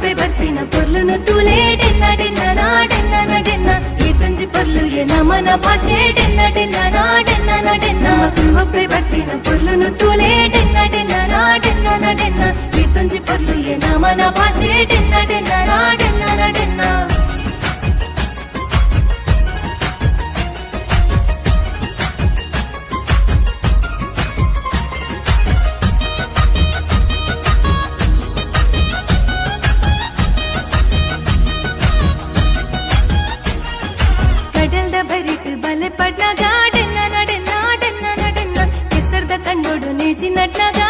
ಒಪ್ಪೆ ಬರ್ತಿನ ಪೊರ್ಲುನು ತೂಲೆ ಡೆನ್ನ ಡೆನ್ನ ನಾಡೆನ್ನ ನಡೆನ್ನ ಈ ತುಂಜಿ ಪೊರ್ಲು ಎ ನಮನ ಭಾಷೆ ಡೆನ್ನ ಡೆನ್ನ ನಾಡೆನ್ನ ನಡೆನ್ನ ಒಪ್ಪೆ ಬರ್ತಿನ ಪೊರ್ಲುನು ತೂಲೆ ಡೆನ್ನ ಡೆನ್ನ ನಾಡೆನ್ನ ನಡೆನ್ನ ಈ ತುಂಜಿ ಪೊರ್ಲು ಎ ನಮನ ಭಾಷೆ ಡೆನ್ನ ಡೆನ್ನ ನಾಡೆನ್ನ ನಡೆನ್ನ ಬರಿಟ್ ಬಲೆ ಪಡ್ನಾಗ ಡೆನ್ನ ನಡೆನ್ನ ಡೆನ್ನ ನಡೆನ್ನ ಕೆಸರ್ದ ಕಂಡೋಡು ನೇಜಿ ನಡ್ನಾಗ